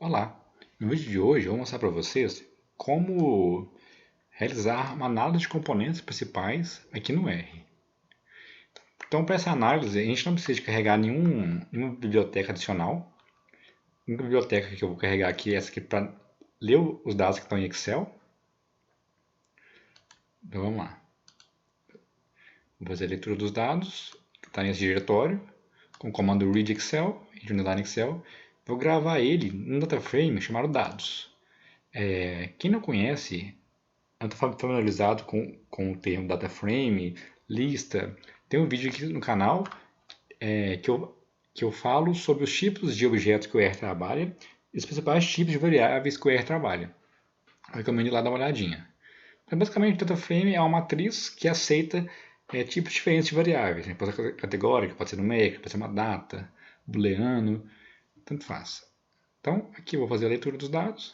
Olá, no vídeo de hoje eu vou mostrar para vocês como realizar uma análise de componentes principais aqui no R. Então, para essa análise, a gente não precisa de carregar nenhuma biblioteca adicional. A única biblioteca que eu vou carregar aqui é essa aqui para ler os dados que estão em Excel. Então vamos lá. Vou fazer a leitura dos dados, que está nesse diretório, com o comando read Excel, read Excel. Vou gravar ele num data frame chamado dados. Quem não conhece, eu estou familiarizado com o termo data frame, lista. Tem um vídeo aqui no canal que eu falo sobre os tipos de objetos que o R trabalha e os principais tipos de variáveis que o R trabalha. Eu recomendo ir lá dar uma olhadinha. Mas, basicamente, o data frame é uma matriz que aceita tipos diferentes de variáveis. Né? Pode ser categórica, pode ser numérica, pode ser uma data, booleano, tanto faz. Então, aqui eu vou fazer a leitura dos dados.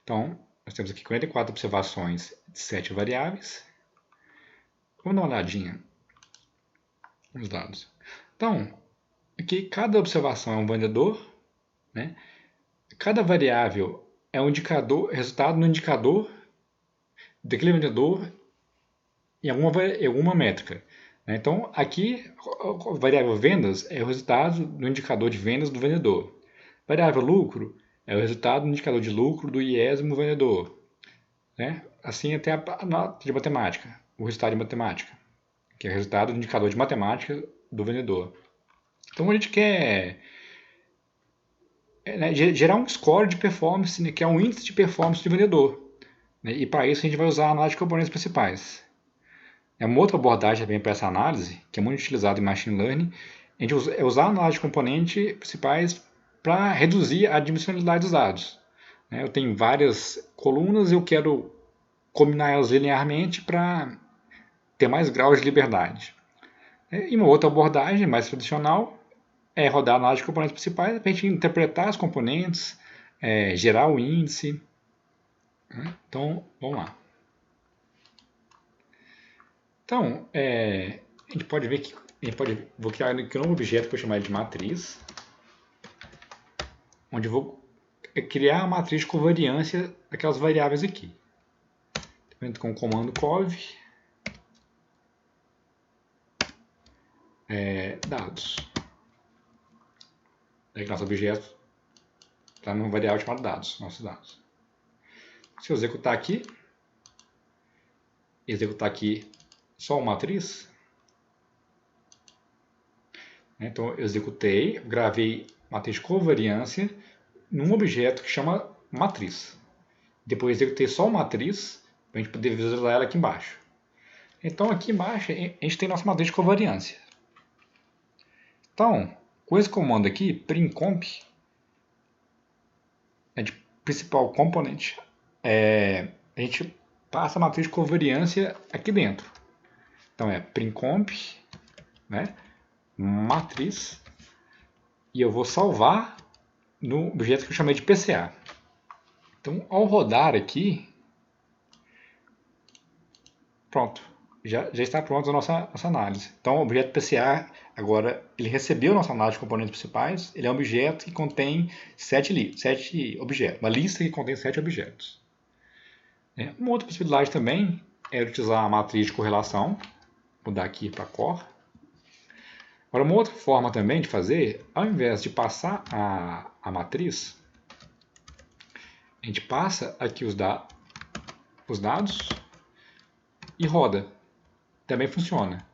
Então, nós temos aqui 44 observações de 7 variáveis. Vamos dar uma olhadinha nos dados. Então, aqui cada observação é um vendedor, né? Cada variável é um indicador, resultado no indicador daquele vendedor em alguma métrica. Né? Então, aqui, a variável vendas é o resultado do indicador de vendas do vendedor. Variável lucro é o resultado do indicador de lucro do iésimo vendedor. Né? Assim até a nota de matemática, o resultado de matemática, que é o resultado do indicador de matemática do vendedor. Então a gente quer gerar um score de performance, né, que é um índice de performance do vendedor. Né? E para isso a gente vai usar a análise de componentes principais. É uma outra abordagem também para essa análise, que é muito utilizada em Machine Learning, a gente usar a análise de componentes principais para reduzir a dimensionalidade dos dados. Né? Eu tenho várias colunas e eu quero combinar elas linearmente para ter mais graus de liberdade. E uma outra abordagem mais tradicional é rodar a análise de componentes principais para a gente interpretar os componentes, gerar o índice. Então, vamos lá. Então, a gente pode ver que vou criar aqui um novo objeto que eu vou chamar de matriz, onde eu vou criar a matriz de covariância daquelas variáveis aqui. Com o comando cov dados. Nosso objeto está numa variável chamada dados, nossos dados. Se eu executar aqui só uma matriz, então eu executei, gravei matriz de covariância num objeto que chama matriz. Depois executei só uma matriz para a gente poder visualizar ela aqui embaixo. Então aqui embaixo a gente tem nossa matriz de covariância. Então, com esse comando aqui, primcomp, de principal component, a gente passa a matriz de covariância aqui dentro. Então é primcomp, né, matriz, e eu vou salvar no objeto que eu chamei de PCA. Então, ao rodar aqui, pronto, já está pronta a nossa análise. Então, o objeto PCA, agora, ele recebeu a nossa análise de componentes principais, ele é um objeto que contém 7 objetos, uma lista que contém 7 objetos. Uma outra possibilidade também é utilizar a matriz de correlação, mudar aqui para core. Agora, uma outra forma também de fazer, ao invés de passar a matriz, a gente passa aqui os dados e roda. Também funciona.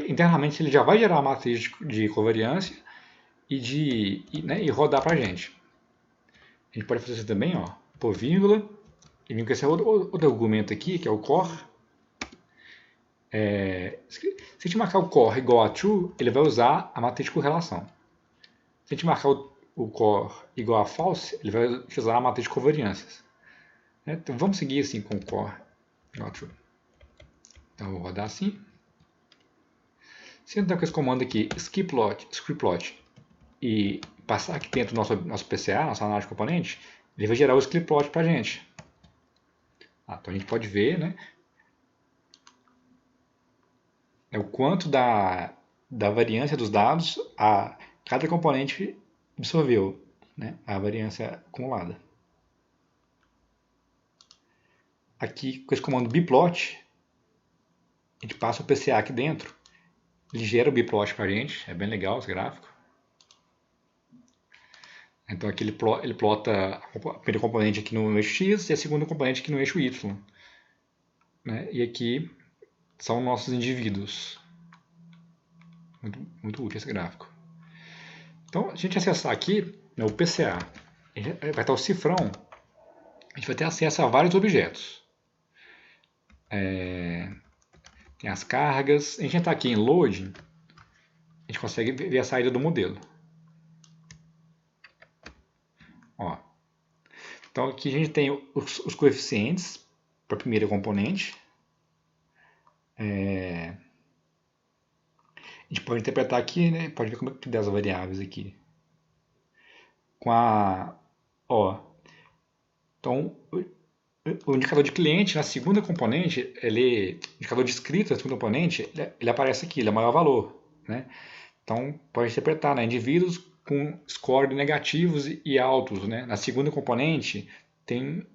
Internamente ele já vai gerar a matriz de covariância e rodar para a gente. A gente pode fazer isso também, ó, por vírgula, e vir com esse outro argumento aqui, que é o core. Se a gente marcar o core igual a true, ele vai usar a matriz de correlação. Se a gente marcar o core igual a false, ele vai utilizar a matriz de covariâncias. Então vamos seguir assim com o core igual a true. Então eu vou rodar assim. Se eu entrar com esse comando aqui, scriptplot, e passar aqui dentro do nosso PCA, nossa análise de componente, ele vai gerar o scriptplot para a gente. Então a gente pode ver, né, o quanto da variância dos dados cada componente absorveu, né, a variância acumulada. Aqui, com esse comando bplot, a gente passa o PCA aqui dentro, ele gera o bplot para a gente, é bem legal esse gráfico. Então aqui ele plota a primeira componente aqui no eixo X e a segunda componente aqui no eixo Y. Né? E aqui são nossos indivíduos. Muito útil esse gráfico. Então, se a gente acessar aqui, né, o PCA, vai estar o cifrão, a gente vai ter acesso a vários objetos. Tem as cargas. A gente está aqui em Loading, a gente consegue ver a saída do modelo. Ó. Então aqui a gente tem os coeficientes para a primeira componente. A gente pode interpretar aqui, né? Pode ver como é que tem as variáveis aqui. Então, o indicador de cliente na segunda componente, o indicador de escrita na segunda componente, ele aparece aqui, ele é maior valor. Né? Então, pode interpretar, né? Indivíduos com score negativos e altos. Né? Na segunda componente, tem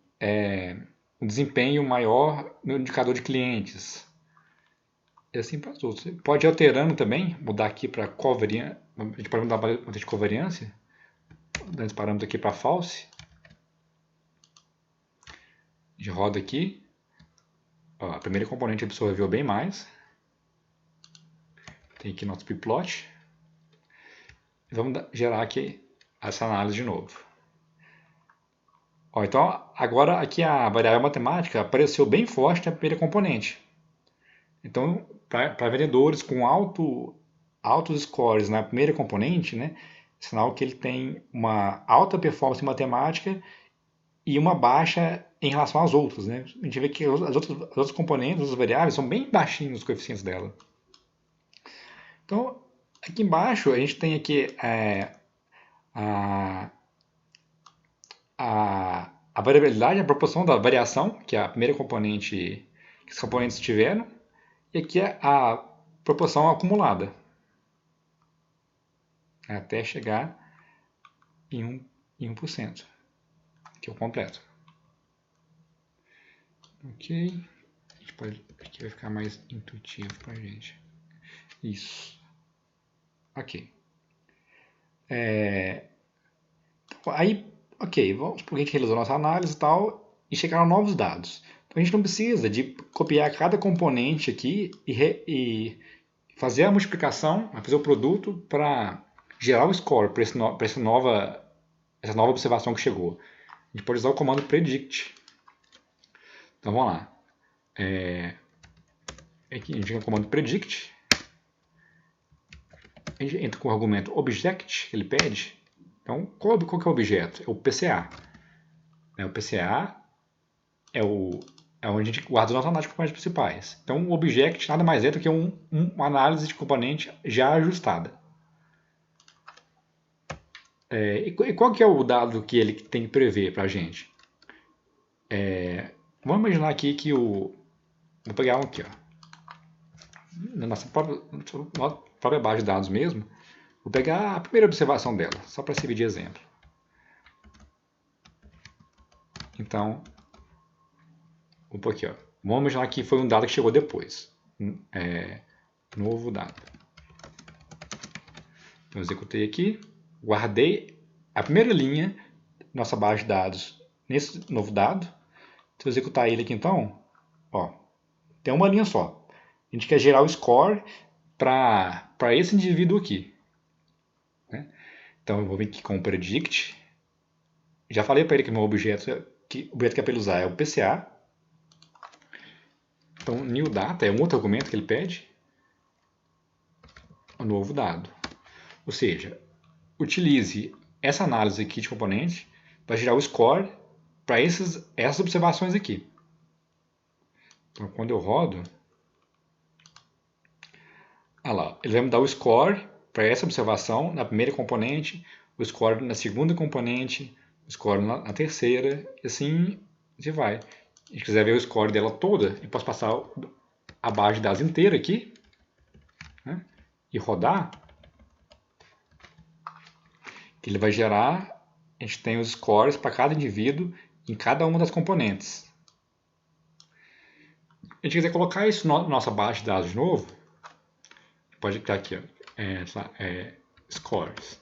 um desempenho maior no indicador de clientes. E assim para os outros. Você pode ir alterando também, mudar aqui para covariância. A gente pode mudar para de covariância. Dando esse parâmetro aqui para false. A gente roda aqui. Ó, a primeira componente absorveu bem mais. Tem aqui nosso bplot. Vamos gerar aqui essa análise de novo. Ó, então, agora aqui a variável matemática apareceu bem forte na primeira componente. Então, para vendedores com altos scores na primeira componente, né, sinal que ele tem uma alta performance em matemática e uma baixa em relação às outras. Né? A gente vê que as outras componentes, as outras variáveis, são bem baixinhos os coeficientes dela. Então, aqui embaixo, a gente tem aqui a variabilidade, a proporção da variação, que é a primeira componente que os componentes tiveram, e aqui é a proporção acumulada, até chegar em 1%, que é o completo. Ok, aqui vai ficar mais intuitivo para a gente. Isso. Ok. Aí, ok, vamos supor que a gente realizou nossa análise e tal, e chegaram novos dados. Então a gente não precisa de copiar cada componente aqui e fazer a multiplicação, fazer o produto para gerar o score para essa nova observação que chegou. A gente pode usar o comando predict. Então vamos lá. Aqui a gente tem o comando predict. A gente entra com o argumento object, que ele pede. Então, qual que é o objeto? É o PCA. O PCA é onde a gente guarda as nossas análises de componentes principais. Então, o object nada mais é do que uma análise de componente já ajustada. E qual que é o dado que ele tem que prever para a gente? Vamos imaginar aqui que vou pegar um aqui, ó. Na nossa própria base de dados mesmo. Vou pegar a primeira observação dela, só para servir de exemplo. Então, vou aqui, ó. Vamos imaginar que foi um dado que chegou depois. Novo dado. Então, executei aqui, guardei a primeira linha da nossa base de dados nesse novo dado. Se eu executar ele aqui, então, ó, tem uma linha só. A gente quer gerar o score para esse indivíduo aqui. Né? Então, eu vou vir aqui com o predict. Já falei para ele que o meu objeto que é para ele usar é o PCA. Então, new data é um outro argumento que ele pede. Um novo dado. Ou seja, utilize essa análise aqui de componente para gerar o score para essas observações aqui. Então, quando eu rodo, lá, ele vai me dar o score para essa observação na primeira componente, o score na segunda componente, o score na terceira, e assim você vai. Se a gente quiser ver o score dela toda, eu posso passar a base de dados inteira aqui, né, e rodar. ele vai gerar, a gente tem os scores para cada indivíduo em cada uma das componentes. A gente quiser colocar isso na nossa base de dados de novo, pode clicar aqui, ó, scores.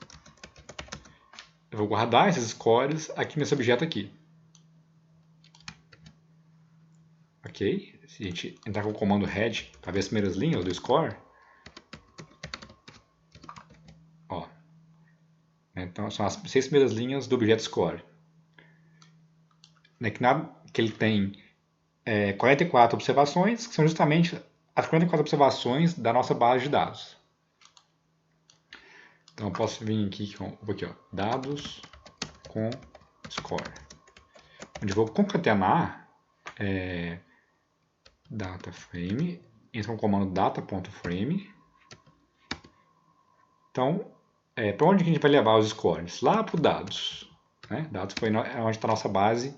Eu vou guardar esses scores aqui nesse objeto aqui. Ok? Se a gente entrar com o comando head para ver as primeiras linhas do score, ó, então são as 6 primeiras linhas do objeto score. Que ele tem 44 observações, que são justamente as 44 observações da nossa base de dados. Então eu posso vir aqui ó, dados com score, onde eu vou concatenar data frame, entra com o comando data.frame. Então, para onde que a gente vai levar os scores? Lá para o dados. Né? Dados foi onde está a nossa base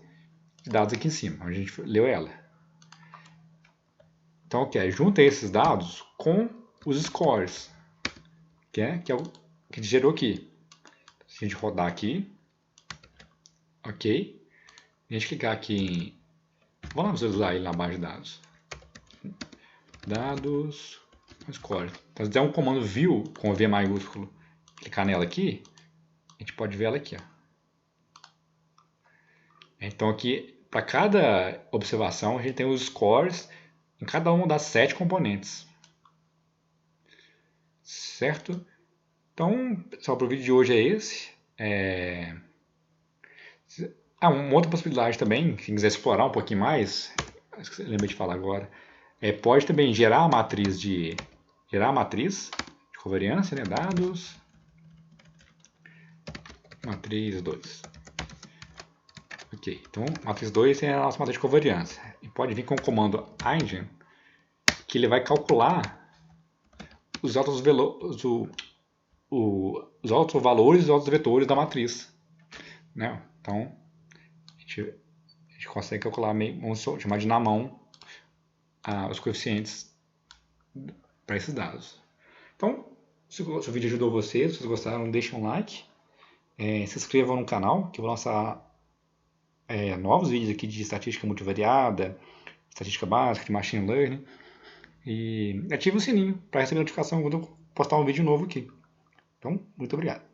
de dados aqui em cima, onde a gente leu ela. Então, ok, junta esses dados com os scores, que é o que a gente gerou aqui. Se a gente rodar aqui, ok, a gente clicar aqui em... Vamos visualizar ele na base de dados. Dados, score. Então, se der um comando view com V maiúsculo, clicar nela aqui, a gente pode ver ela aqui. Ó. Então, aqui, para cada observação, a gente tem os scores em cada uma das 7 componentes. Certo? Então, pessoal, para o vídeo de hoje é esse. Uma outra possibilidade também, quem quiser explorar um pouquinho mais, lembrei de falar agora, pode também gerar a matriz de covariância, né? Dados, matriz 2. Ok, então matriz 2 é a nossa matriz de covariância. E pode vir com o comando eigen, que ele vai calcular os altos valores e os altos vetores da matriz. Né? Então, a gente consegue calcular, vamos chamar de na mão, os coeficientes para esses dados. Então, se o vídeo ajudou vocês, se vocês gostaram, deixem um like. Se inscrevam no canal, que eu vou lançar novos vídeos aqui de estatística multivariada, estatística básica, de machine learning. E ative o sininho para receber notificação quando eu postar um vídeo novo aqui. Então, muito obrigado.